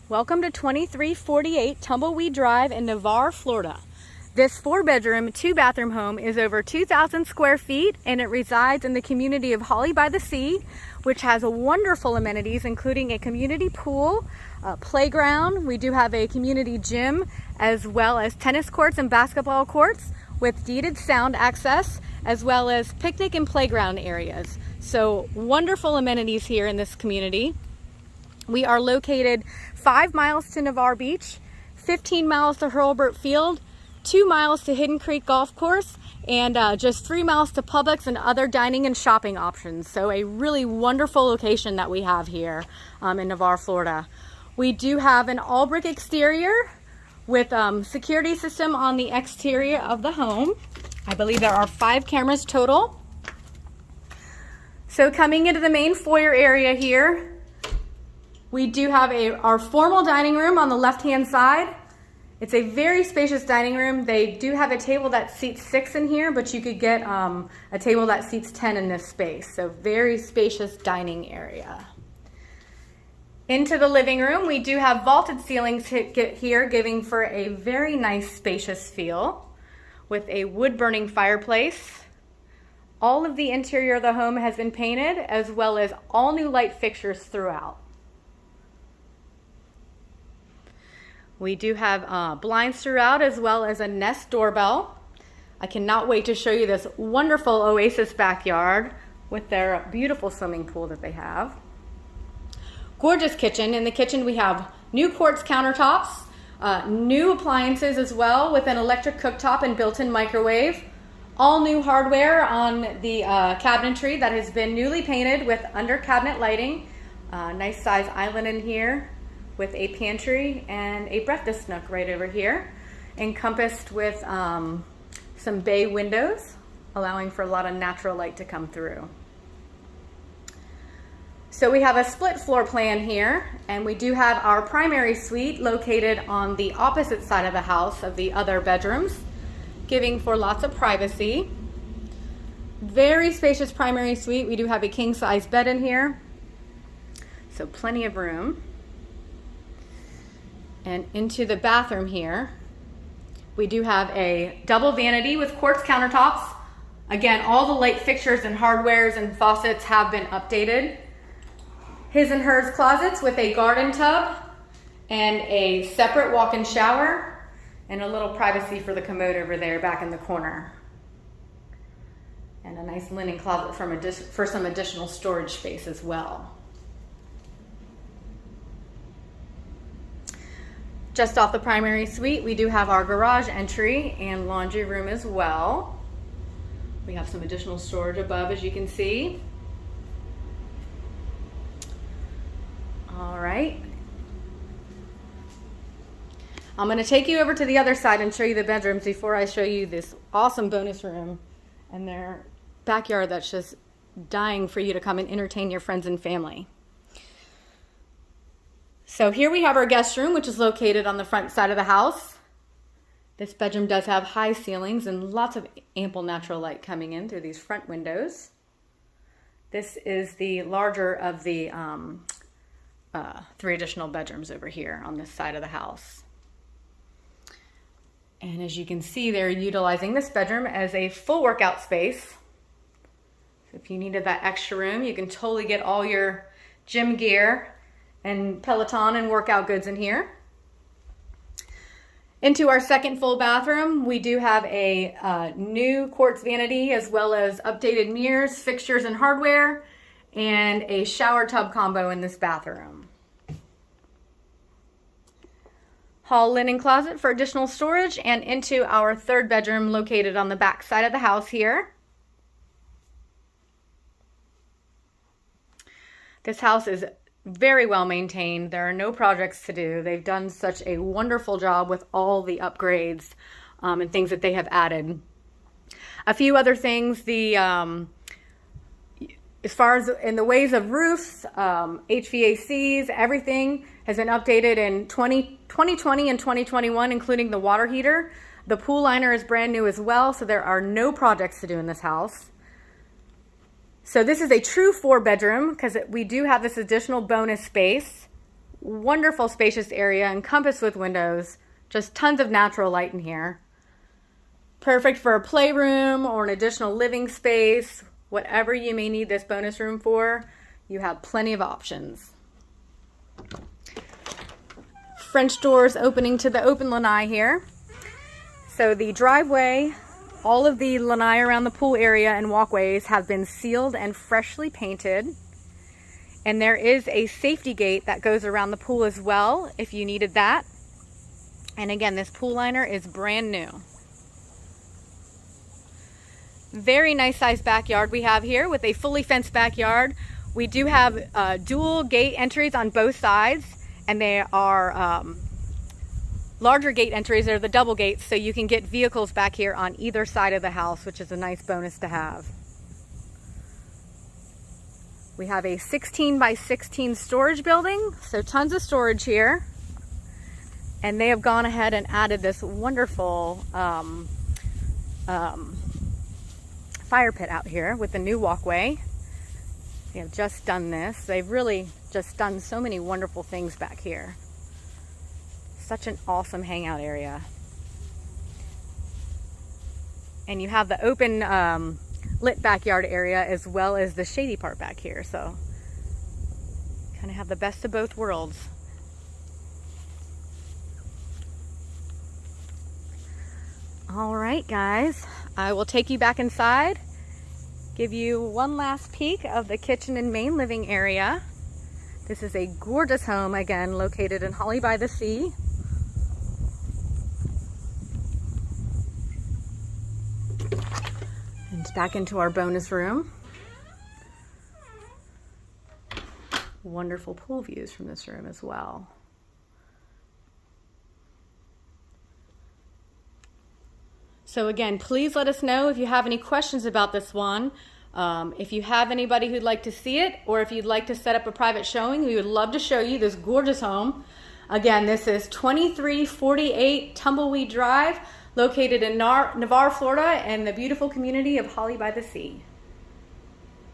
Welcome to 2348 Tumbleweed Drive in Navarre, Florida. This 4-bedroom, 2-bathroom home is over 2,000 square feet and it resides in the community of Holley by the Sea, which has wonderful amenities including a community pool, a playground. We do have a community gym as well as tennis courts and basketball courts with deeded sound access, as well as picnic and playground areas. So wonderful amenities here in this community. We are located 5 miles to Navarre Beach, 15 miles to Hurlburt Field, 2 miles to Hidden Creek Golf Course, and just 3 miles to Publix and other dining and shopping options. So a really wonderful location that we have here in Navarre, Florida. We do have an all brick exterior with security system on the exterior of the home. I believe there are 5 cameras total. So coming into the main foyer area here, we do have our formal dining room on the left-hand side. It's a very spacious dining room. They do have a table that seats 6 in here, but you could get a table that seats 10 in this space. So very spacious dining area. Into the living room, we do have vaulted ceilings here, giving for a very nice spacious feel with a wood-burning fireplace. All of the interior of the home has been painted, as well as all new light fixtures throughout. We do have blinds throughout, as well as a Nest doorbell. I cannot wait to show you this wonderful oasis backyard with their beautiful swimming pool that they have. Gorgeous kitchen. In the kitchen we have new quartz countertops, new appliances as well with an electric cooktop and built-in microwave. All new hardware on the cabinetry that has been newly painted with under cabinet lighting. Nice size island in here with a pantry and a breakfast nook right over here, encompassed with some bay windows, allowing for a lot of natural light to come through. So we have a split floor plan here, and we do have our primary suite located on the opposite side of the house of the other bedrooms, giving for lots of privacy. Very spacious primary suite. We do have a king-size bed in here, so plenty of room. And into the bathroom here, we do have a double vanity with quartz countertops. Again, all the light fixtures and hardwares and faucets have been updated. His and hers closets with a garden tub and a separate walk-in shower and a little privacy for the commode over there back in the corner. And a nice linen closet for some additional storage space as well. Just off the primary suite, we do have our garage entry and laundry room as well. We have some additional storage above, as you can see. All right. I'm going to take you over to the other side and show you the bedrooms before I show you this awesome bonus room and their backyard that's just dying for you to come and entertain your friends and family. So here we have our guest room, which is located on the front side of the house. This bedroom does have high ceilings and lots of ample natural light coming in through these front windows. This is the larger of the 3 additional bedrooms over here on this side of the house. And as you can see, they're utilizing this bedroom as a full workout space. So if you needed that extra room, you can totally get all your gym gear and Peloton and workout goods in here. Into our second full bathroom, we do have a new quartz vanity, as well as updated mirrors, fixtures, and hardware, and a shower tub combo in this bathroom. Hall linen closet for additional storage, and into our 3rd bedroom located on the back side of the house here. This house is very well maintained. There are no projects to do. They've done such a wonderful job with all the upgrades and things that they have added. A few other things, as far as in the ways of roofs, HVACs, everything has been updated in 2020 and 2021, including the water heater. The pool liner is brand new as well, so there are no projects to do in this house. So this is a true 4-bedroom because we do have this additional bonus space Wonderful spacious area encompassed with windows. Just tons of natural light in here. Perfect for a playroom or an additional living space. Whatever you may need this bonus room for, you have plenty of options. French doors opening to the open lanai here. So the driveway, all of the lanai around the pool area and walkways have been sealed and freshly painted. And there is a safety gate that goes around the pool as well if you needed that. And again, this pool liner is brand new. Very nice sized backyard we have here with a fully fenced backyard. We do have dual gate entries on both sides, and they are larger gate entries. They're the double gates, so you can get vehicles back here on either side of the house, which is a nice bonus to have. We have a 16 by 16 storage building, so tons of storage here. And they have gone ahead and added this wonderful fire pit out here with the new walkway. They have just done this. They've really just done so many wonderful things back here. Such an awesome hangout area. And you have the open lit backyard area as well as the shady part back here. So kind of have the best of both worlds. All right, guys, I will take you back inside, give you one last peek of the kitchen and main living area. This is a gorgeous home, again, located in Holley by the Sea. And back into our bonus room. Wonderful pool views from this room as well. So again, please let us know if you have any questions about this one. If you have anybody who'd like to see it, or if you'd like to set up a private showing, we would love to show you this gorgeous home. Again, this is 2348 Tumbleweed Drive, located in Navarre, Florida, and the beautiful community of Holley by the Sea.